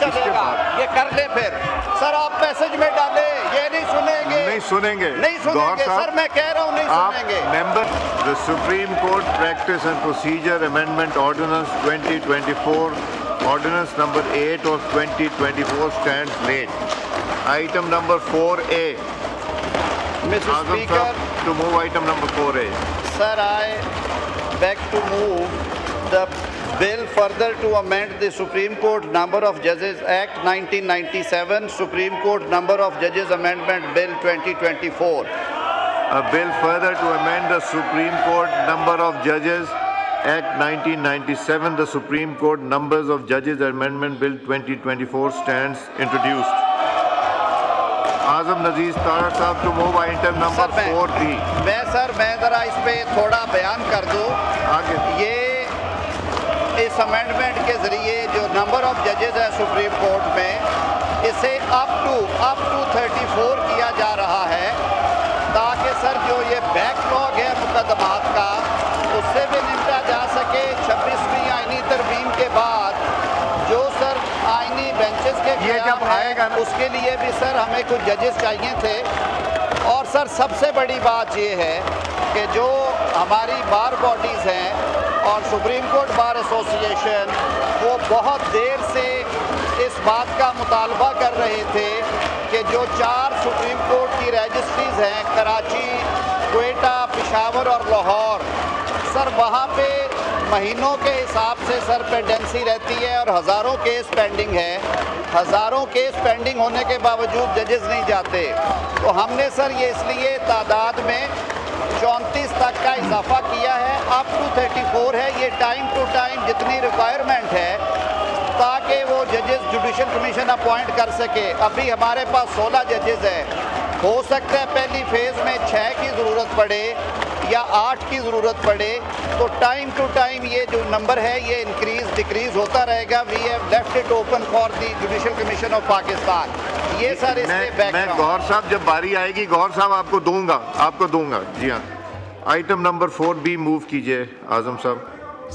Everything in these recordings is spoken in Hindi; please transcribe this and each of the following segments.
चलेगा, ये कर ले फिर। सर आप मैसेज में डाले, ये नहीं सुनेंगे, नहीं सुनेंगे, नहीं सुनेंगे सर, मैं कह रहा हूँ नहीं सुनेंगे। Member, the supreme court practice and procedure amendment ordinance 2024, ordinance number 8 of 2024 stands late. Item number 4A. Mr. Speaker, to move item number 4A. Sir, I beg to move the bill further to amend the Supreme Court Number of Judges Act 1997, Supreme Court Number of Judges Amendment Bill 2024. A bill further to amend the Supreme Court Number of Judges Act 1997, the Supreme Court Numbers of Judges Amendment Bill 2024 stands introduced. Azam Nazeer Tarar साहब to move item number 4B. मैं जरा इस पे थोड़ा बयान कर दूं। आगे ये इस अमेंडमेंट के जरिए जो नंबर ऑफ जजेस है सुप्रीम कोर्ट में, इसे अप टू 34 किया जा रहा है, ताकि सर जो ये बैकलॉग है मुकदमात का, उससे भी निपटा जा सके। 26वीं आईनी तरमीम के बाद जो सर आईनी बेंचेस के ये जब आएगा ना, उसके लिए भी सर हमें कुछ जजेस चाहिए थे। और सर सबसे बड़ी बात ये है कि जो हमारी बार बॉडीज़ हैं और सुप्रीम कोर्ट बार एसोसिएशन, वो बहुत देर से इस बात का मुतालबा कर रहे थे कि जो 4 सुप्रीम कोर्ट की रजिस्ट्रीज़ हैं, कराची, क्वेटा, पेशावर और लाहौर, सर वहाँ पे महीनों के हिसाब से सर पेंडेंसी रहती है और हज़ारों केस पेंडिंग है। हज़ारों केस पेंडिंग होने के बावजूद जजेस नहीं जाते। तो हमने सर ये इसलिए तादाद में 34 तक का इजाफा किया है, अप टू 34 है। ये टाइम टू टाइम जितनी रिक्वायरमेंट है, ताकि वो जजेस जुडिशल कमीशन अपॉइंट कर सके। अभी हमारे पास 16 जजेस हैं। हो सकता है पहली फेज़ में 6 की ज़रूरत पड़े या 8 की ज़रूरत पड़े, तो टाइम टू टाइम ये जो नंबर है ये इंक्रीज़ डिक्रीज़ होता रहेगा। We have left it open for the judicial commission of Pakistan. ये सर इसमें मैं गौहर साहब जब बारी आएगी, गौहर साहब आपको दूंगा। जी हाँ, आइटम नंबर 4B मूव कीजिए आजम साहब।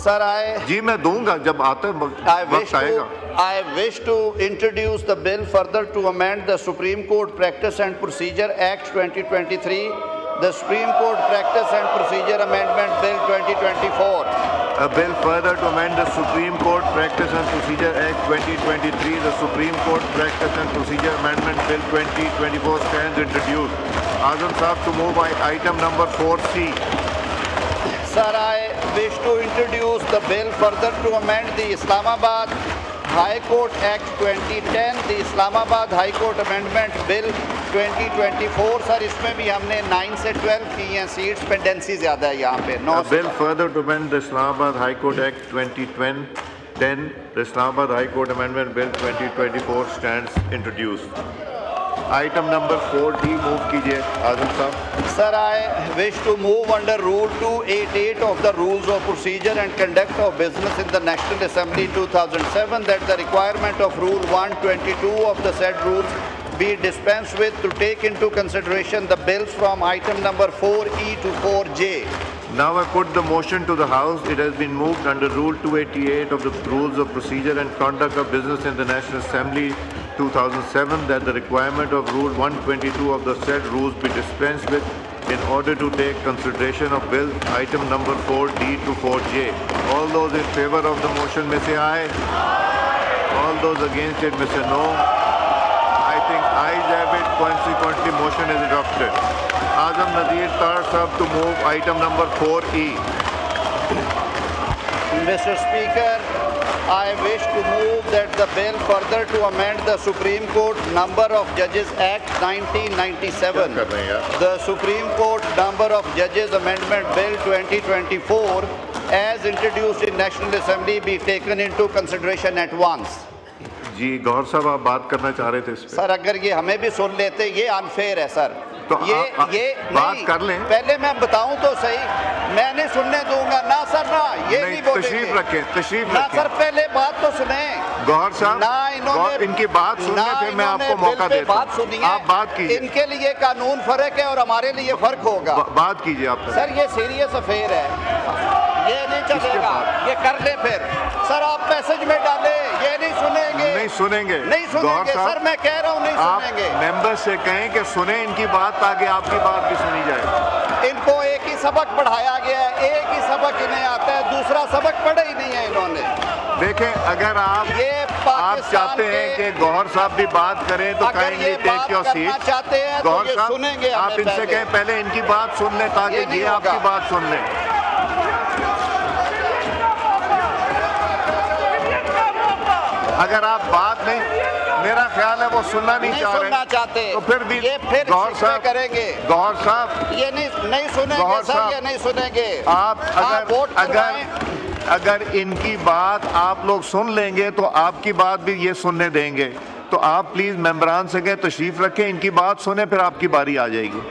सर जी मैं दूंगा जब आता वक्त आएगा। I wish to introduce the bill further to amend the Supreme Court Practice and Procedure Act 2023, the Supreme Court Practice and Procedure Amendment Bill 2024. A bill further to amend the Supreme Court Practice and Procedure Act 2023, the Supreme Court Practice and Procedure Amendment Bill 2024 stands introduced. Azam Saab to move item number 4C. Sir, I wish to introduce the bill further to amend the Islamabad High Court Act 2010, the Islamabad High Court Amendment Bill 2024. Sir इसमें भी हमने 9 से 12 की हैं सीट्स, पेंडेंसी ज़्यादा है यहाँ पे। A bill further to amend the Islamabad High Court Act 2010, the Islamabad High Court Amendment Bill 2024 stands introduced. Item number 4D move कीजिए आजम साहब। Sir, I wish to move under Rule 288 of the Rules of Procedure and Conduct of Business in the National Assembly 2007 that the requirement of Rule 122 of the said rules be dispensed with to take into consideration the bills from item number 4E to 4J. Now I put the motion to the House. It has been moved under Rule 288 of the Rules of Procedure and Conduct of Business in the National Assembly 2007 that the requirement of Rule 122 of the said rules be dispensed with in order to take consideration of bill item number 4D to 4J. All those in favor of the motion may say aye. All those against it may say no. I think ayes have it. Consequently, motion is adopted. Azam Nazeer Tarar Sahab to move item number 4E. Mr. Speaker, I wish to move that the bill further to amend the Supreme Court Number of Judges Act 1997, the Supreme Court Number of Judges Amendment Bill 2024, as introduced in National Assembly, be taken into consideration at once. जी गौहर साहब आप बात करना चाह रहे थे इस पे। सर अगर ये हमें भी सुन लेते, ये अनफेयर है सर। तो ये बात कर लें। पहले मैं बताऊं तो सही, मैं नहीं सुनने दूंगा ना सर, ना ये नहीं बोलेंगे। तशरीफ रखें ना सर, पहले बात तो सुने गौहर साहब। ना इन्होंने इनकी बात सुनने पे मैं आपको मौका देता हूं। बात सुनिए, आप बात कीजिए। इनके लिए कानून फर्क है और हमारे लिए फर्क होगा। बात कीजिए आप सर। ये सीरियस अफेयर है, ये नहीं चलेगा, ये कर ले फिर। सर आप मैसेज में डाले, ये नहीं सुनेंगे, नहीं सुनेंगे। नहीं सुनेंगे सर, मैं कह रहा हूँ नहीं सुनेंगे। आप मेंबर से कहें कि सुने इनकी बात ताकि आपकी बात भी सुनी जाए। इनको एक ही सबक पढ़ाया गया है, एक ही सबक इन्हें आता है, दूसरा सबक पढ़ा ही नहीं है इन्होंने। देखें, अगर आप चाहते हैं कि गौहर साहब भी बात करें तो कहेंगे टेक योर सीट। चाहते हैं गौहर तो साहब सुनेंगे, आप इनसे कहें पहले इनकी बात सुन लें ताकि ये आपकी बात सुन लें। अगर आप बात नहीं, मेरा ख्याल है वो सुनना नहीं चाहते तो फिर भी गौहर साहब करेंगे। गौहर साहब ये नहीं सुनेंगे सर, ये नहीं सुनेंगे। आप अगर इनकी बात आप लोग सुन लेंगे तो आपकी बात भी ये सुनने देंगे। तो आप प्लीज मेंबरान से कहें तशरीफ रखें, इनकी बात सुने, फिर आपकी बारी आ जाएगी।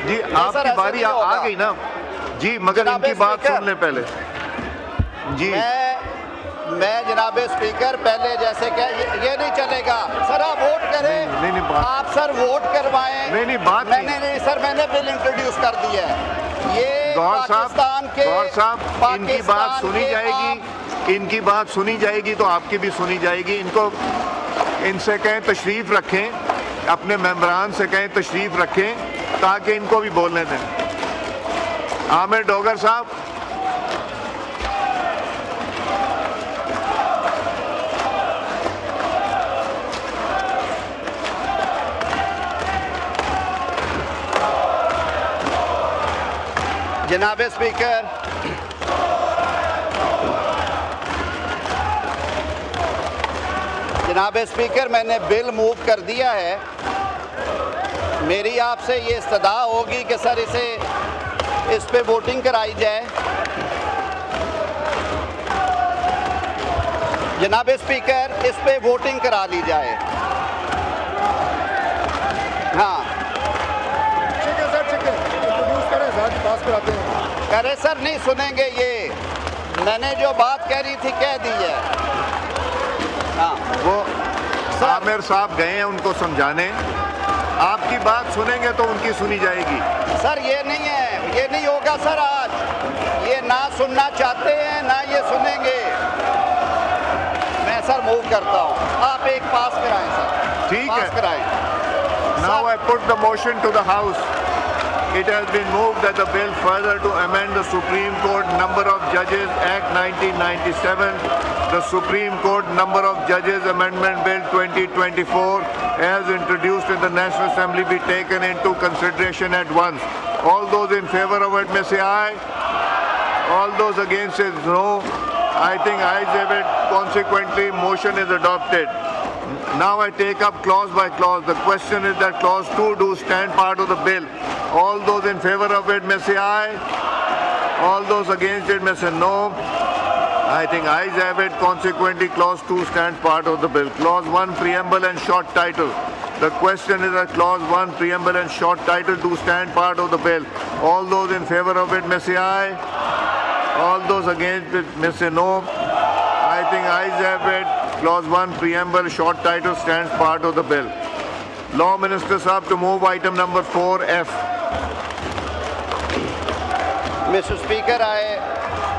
जी आपकी बारी आ गई ना जी, मगर इनकी बात सुन लें पहले। जी मैं जनाब स्पीकर पहले जैसे क्या ये नहीं चलेगा सर, आप वोट करें। नहीं आप सर वोट करवाएं। नहीं बात नहीं सर, मैंने बिल इंट्रोड्यूस कर दिया है। ये गौहर पाकिस्तान साहब इनकी बात सुनी जाएगी, इनकी बात सुनी जाएगी तो आपकी भी सुनी जाएगी। इनसे कहें तशरीफ रखें, अपने मेंबरान से कहें तशरीफ रखें ताकि इनको भी बोलने दें। आमिर डोगर साहब, जनाब स्पीकर, जनाब स्पीकर मैंने बिल मूव कर दिया है। मेरी आपसे ये इस्तदा होगी कि सर इस पे वोटिंग कराई जाए। जनाब स्पीकर, इस पे वोटिंग करा ली जाए। हाँ करे सर, नहीं सुनेंगे ये। मैंने जो बात कह रही थी कह दी है। हाँ वो आमिर साहब गए हैं उनको समझाने, आपकी बात सुनेंगे तो उनकी सुनी जाएगी। सर ये नहीं है, ये नहीं होगा सर। आज ये ना सुनना चाहते हैं ना ये सुनेंगे। मैं सर मूव करता हूँ, आप एक पास कराएं सर। ठीक है, कराएं। Now I put the motion to the House. It has been moved that the bill further to amend the Supreme Court Number of Judges Act 1997, the Supreme Court Number of Judges Amendment Bill 2024, as introduced in the National Assembly, be taken into consideration at once. All those in favor of it may say aye. All those against say no. I think ayes have it. Consequently, motion is adopted. Now I take up clause by clause. The question is that clause 2 do stand part of the bill. All those in favor of it may say aye. All those against it may say no. I think ayes have it. Consequently, clause 2 stands part of the bill. Clause 1, preamble and short title. The question is that clause 1, preamble and short title do stand part of the bill. All those in favor of it may say aye. All those against it may say no. I think ayes have it. Clause 1, preamble, short title stands part of the bill. Law Minister Saab to move item number 4F. Mr. Speaker, I